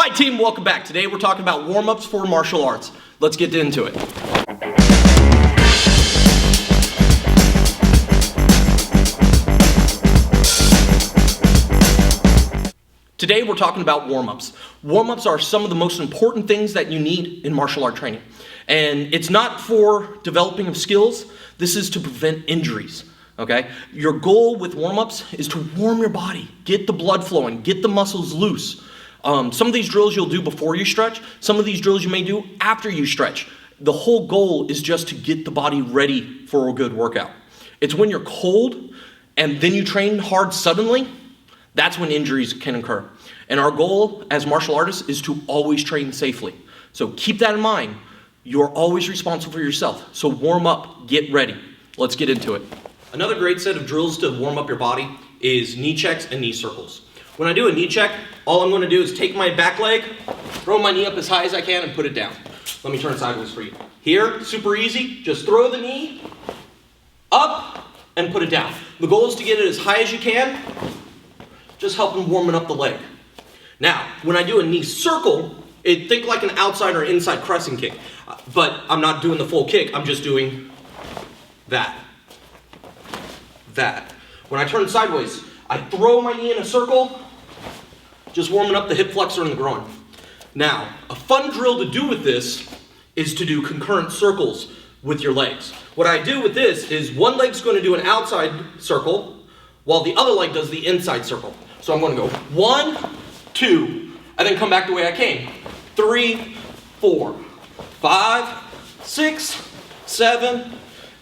Hi team, welcome back. Today we're talking about warm-ups for martial arts. Let's get into it. Today we're talking about warm-ups. Warm-ups are some of the most important things that you need in martial art training. And it's not for developing of skills, this is to prevent injuries. Okay? Your goal with warm-ups is to warm your body, get the blood flowing, get the muscles loose. Some of these drills you'll do before you stretch, some of these drills you may do after you stretch. The whole goal is just to get the body ready for a good workout. It's when you're cold and then you train hard suddenly, that's when injuries can occur. And our goal as martial artists is to always train safely. So keep that in mind. You're always responsible for yourself. So warm up, get ready. Let's get into it. Another great set of drills to warm up your body is knee checks and knee circles. When I do a knee check, all I'm going to do is take my back leg, throw my knee up as high as I can and put it down. Let me turn sideways for you. Here, super easy, just throw the knee up and put it down. The goal is to get it as high as you can, just helping warming up the leg. Now, when I do a knee circle, think like an outside or inside crescent kick, but I'm not doing the full kick, I'm just doing that. When I turn sideways, I throw my knee in a circle, just warming up the hip flexor and the groin. Now, a fun drill to do with this is to do concurrent circles with your legs. What I do with this is one leg's going to do an outside circle, while the other leg does the inside circle. So I'm going to go 1, 2, and then come back the way I came. 3, 4, 5, 6, 7,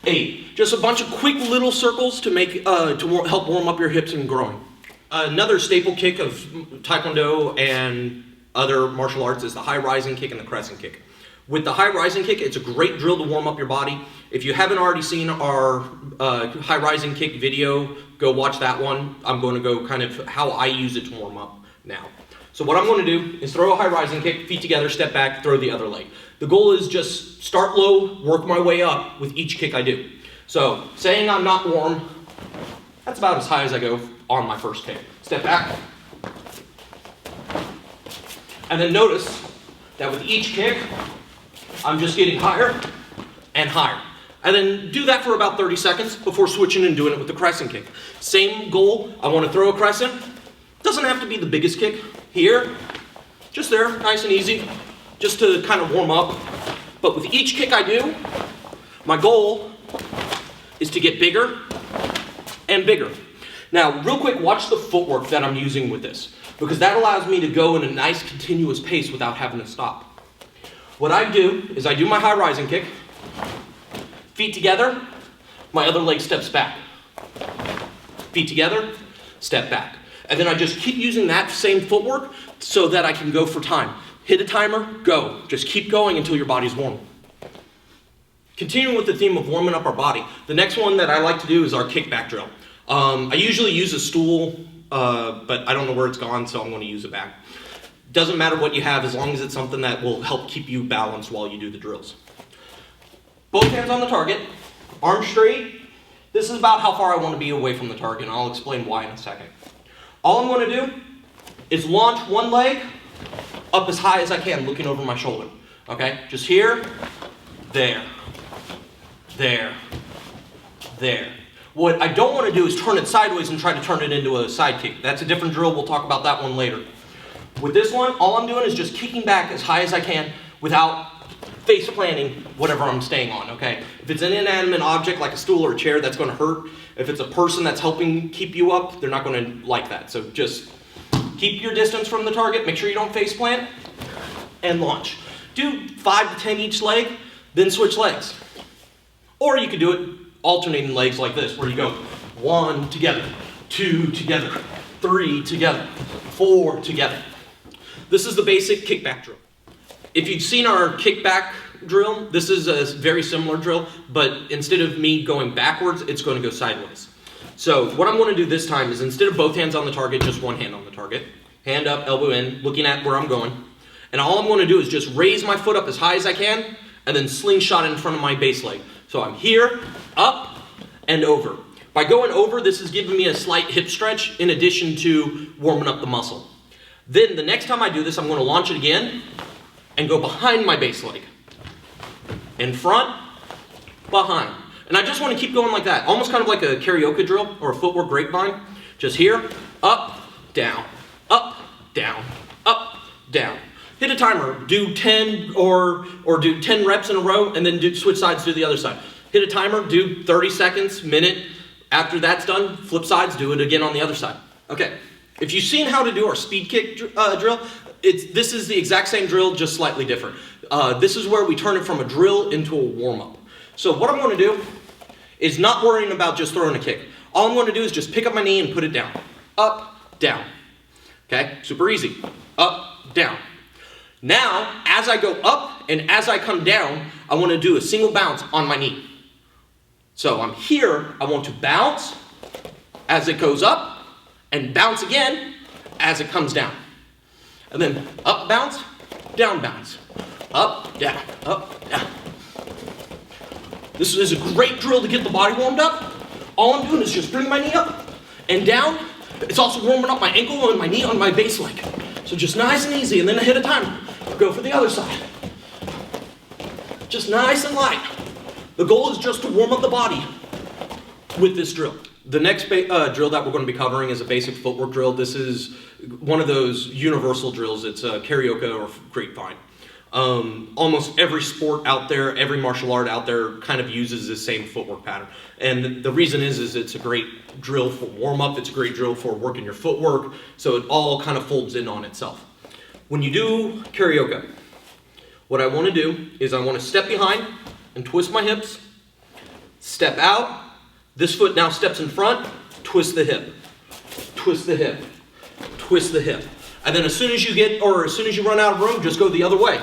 8. Just a bunch of quick little circles to make help warm up your hips and groin. Another staple kick of Taekwondo and other martial arts is the high rising kick and the crescent kick. With the high rising kick, it's a great drill to warm up your body. If you haven't already seen our high rising kick video, go watch that one. I'm going to go kind of how I use it to warm up now. So what I'm going to do is throw a high rising kick, feet together, step back, throw the other leg. The goal is just start low, work my way up with each kick I do. So saying I'm not warm, that's about as high as I go on my first kick. Step back. And then notice that with each kick, I'm just getting higher and higher. And then do that for about 30 seconds before switching and doing it with the crescent kick. Same goal, I want to throw a crescent. Doesn't have to be the biggest kick. Here, just there, nice and easy, just to kind of warm up. But with each kick I do, my goal is to get bigger and bigger. Now, real quick, watch the footwork that I'm using with this, because that allows me to go in a nice continuous pace without having to stop. What I do is I do my high rising kick, feet together, my other leg steps back. Feet together, step back. And then I just keep using that same footwork so that I can go for time. Hit a timer, go. Just keep going until your body's warm. Continuing with the theme of warming up our body, the next one that I like to do is our kickback drill. I usually use a stool, but I don't know where it's gone, so I'm going to use it back. Doesn't matter what you have as long as it's something that will help keep you balanced while you do the drills. Both hands on the target, arms straight. This is about how far I want to be away from the target, and I'll explain why in a second. All I'm going to do is launch one leg up as high as I can, looking over my shoulder. Okay? Just here, there, there, there. What I don't want to do is turn it sideways and try to turn it into a side kick. That's a different drill. We'll talk about that one later. With this one, all I'm doing is just kicking back as high as I can without face planting whatever I'm staying on, okay? If it's an inanimate object like a stool or a chair, that's going to hurt. If it's a person that's helping keep you up, they're not going to like that. So just keep your distance from the target, make sure you don't face plant, and launch. Do 5 to 10 each leg, then switch legs. Or you could do it alternating legs like this, where you go 1 together, 2 together, 3 together, 4 together. This is the basic kickback drill. If you've seen our kickback drill, this is a very similar drill, but instead of me going backwards, it's going to go sideways. So what I'm going to do this time is instead of both hands on the target, just one hand on the target. Hand up, elbow in, looking at where I'm going. And all I'm going to do is just raise my foot up as high as I can, and then slingshot in front of my base leg. So I'm here, up, and over. By going over, this is giving me a slight hip stretch in addition to warming up the muscle. Then the next time I do this, I'm going to launch it again and go behind my base leg. In front, behind. And I just want to keep going like that, almost kind of like a karaoke drill or a footwork grapevine. Just here, up, down, up, down, up, down. Hit a timer, do 10 or do 10 reps in a row, and then switch sides, do the other side. Hit a timer, do 30 seconds, minute. After that's done, flip sides, do it again on the other side. Okay, if you've seen how to do our speed kick drill, this is the exact same drill, just slightly different. This is where we turn it from a drill into a warm-up. So what I'm going to do is not worrying about just throwing a kick. All I'm going to do is just pick up my knee and put it down. Up, down. Okay, super easy. Up, down. Now, as I go up and as I come down, I want to do a single bounce on my knee. So I'm here, I want to bounce as it goes up, and bounce again as it comes down. And then up bounce, down bounce. Up, down, up, down. This is a great drill to get the body warmed up. All I'm doing is just bring my knee up and down. It's also warming up my ankle and my knee on my base leg. So just nice and easy, and then I hit a timer. Go for the other side. Just nice and light. The goal is just to warm up the body with this drill. The next drill that we're going to be covering is a basic footwork drill. This is one of those universal drills. It's a karaoke or grapevine. Almost every sport out there, every martial art out there kind of uses this same footwork pattern. And the reason is it's a great drill for warm-up. It's a great drill for working your footwork. So it all kind of folds in on itself. When you do karaoke, what I want to do is I want to step behind and twist my hips, step out. This foot now steps in front, twist the hip, twist the hip, twist the hip. And then as soon as you run out of room, just go the other way.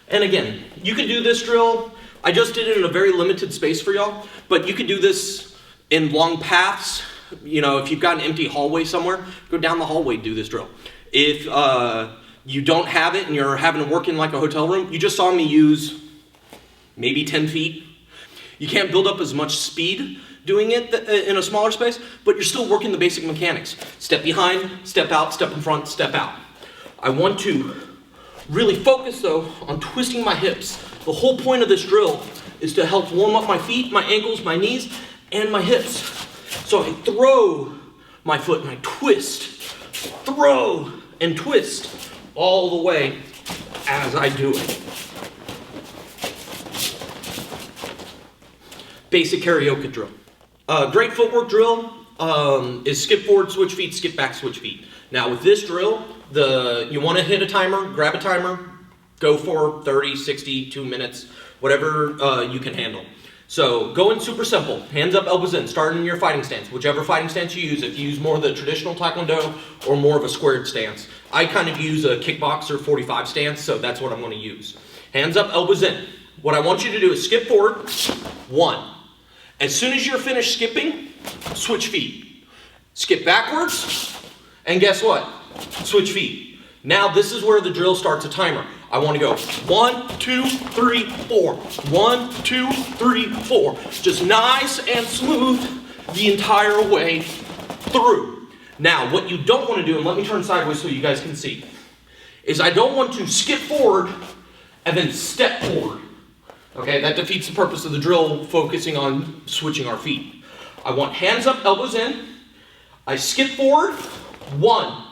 And again, you can do this drill. I just did it in a very limited space for y'all, but you can do this in long paths. You know, if you've got an empty hallway somewhere, go down the hallway, do this drill. If you don't have it and you're having to work in like a hotel room, you just saw me use maybe 10 feet. You can't build up as much speed doing it in a smaller space, but you're still working the basic mechanics. Step behind, step out, step in front, step out. I want to really focus though on twisting my hips. The whole point of this drill is to help warm up my feet, my ankles, my knees, and my hips. So I throw my foot and I twist, throw and twist all the way as I do it. Basic karaoke drill. Great footwork drill is skip forward, switch feet, skip back, switch feet. Now with this drill, you want to hit a timer, grab a timer, go for 30, 60, 2 minutes, whatever you can handle. So going super simple, hands up, elbows in, start in your fighting stance, whichever fighting stance you use. If you use more of the traditional Taekwondo or more of a squared stance. I kind of use a kickboxer 45 stance, so that's what I'm going to use. Hands up, elbows in. What I want you to do is skip forward, 1. As soon as you're finished skipping, switch feet. Skip backwards, and guess what? Switch feet. Now this is where the drill starts a timer. I want to go 1, 2, 3, 4. 1, 2, 3, 4. Just nice and smooth the entire way through. Now what you don't want to do, and let me turn sideways so you guys can see, is I don't want to skip forward and then step forward. Okay, that defeats the purpose of the drill, focusing on switching our feet. I want hands up, elbows in. I skip forward, 1.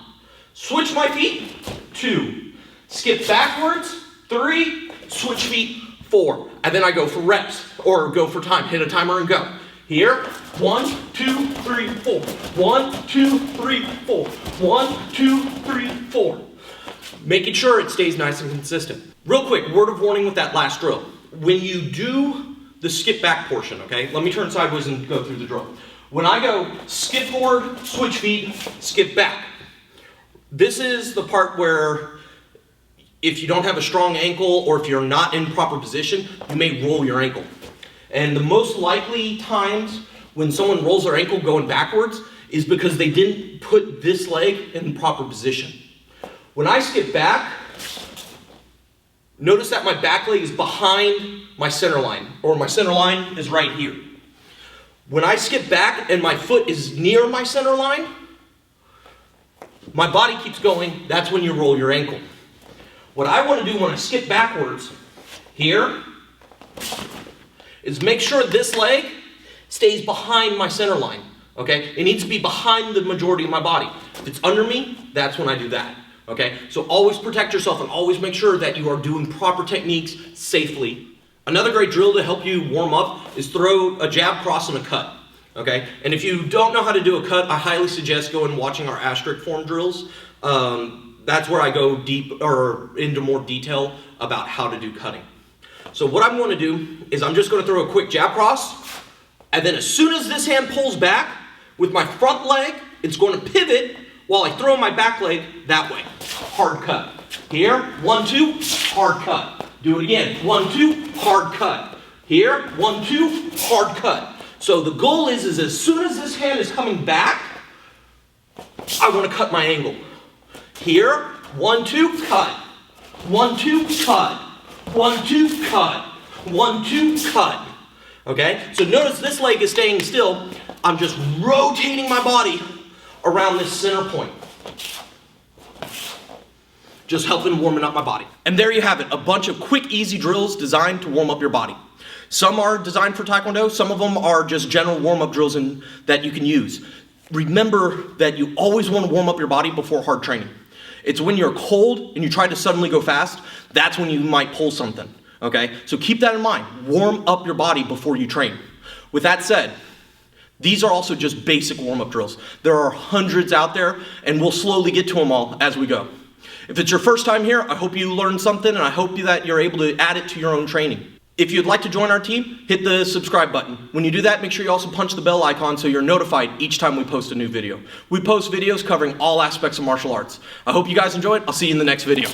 Switch my feet, 2. Skip backwards, 3. Switch feet, 4. And then I go for reps, or go for time. Hit a timer and go. Here, 1, 2, 3, 4. 1, 2, 3, 4. 1, 2, 3, 4. Making sure it stays nice and consistent. Real quick, word of warning with that last drill. When you do the skip back portion, okay, let me turn sideways and go through the drill. When I go skip forward, switch feet, skip back, this is the part where if you don't have a strong ankle or if you're not in proper position, you may roll your ankle. And the most likely times when someone rolls their ankle going backwards is because they didn't put this leg in proper position. When I skip back, Notice that my back leg is behind my center line, or my center line is right here. When I skip back and my foot is near my center line, my body keeps going, that's when you roll your ankle. What I want to do when I skip backwards here is make sure this leg stays behind my center line, okay? It needs to be behind the majority of my body. If it's under me, that's when I do that, okay? So always protect yourself and always make sure that you are doing proper techniques safely. Another great drill to help you warm up is throw a jab, cross, and a cut, okay? And if you don't know how to do a cut, I highly suggest going and watching our asterisk form drills. That's where I go deep or into more detail about how to do cutting. So what I'm going to do is I'm just going to throw a quick jab cross, and then as soon as this hand pulls back with my front leg, it's going to pivot while I throw my back leg that way. Hard cut. Here, 1, 2, hard cut. Do it again. 1, 2, hard cut. Here, 1, 2, hard cut. So the goal is as soon as this hand is coming back, I want to cut my angle. Here, 1, 2, cut. 1, 2, cut. 1, 2, cut. 1, 2, cut. Okay? So notice this leg is staying still. I'm just rotating my body around this center point. Just helping warming up my body. And there you have it, a bunch of quick, easy drills designed to warm up your body. Some are designed for Taekwondo, some of them are just general warm-up drills that you can use. Remember that you always want to warm up your body before hard training. It's when you're cold and you try to suddenly go fast, that's when you might pull something, okay? So keep that in mind. Warm up your body before you train. With that said, these are also just basic warm-up drills. There are hundreds out there, and we'll slowly get to them all as we go. If it's your first time here, I hope you learned something, and I hope that you're able to add it to your own training. If you'd like to join our team, hit the subscribe button. When you do that, make sure you also punch the bell icon so you're notified each time we post a new video. We post videos covering all aspects of martial arts. I hope you guys enjoy it. I'll see you in the next video.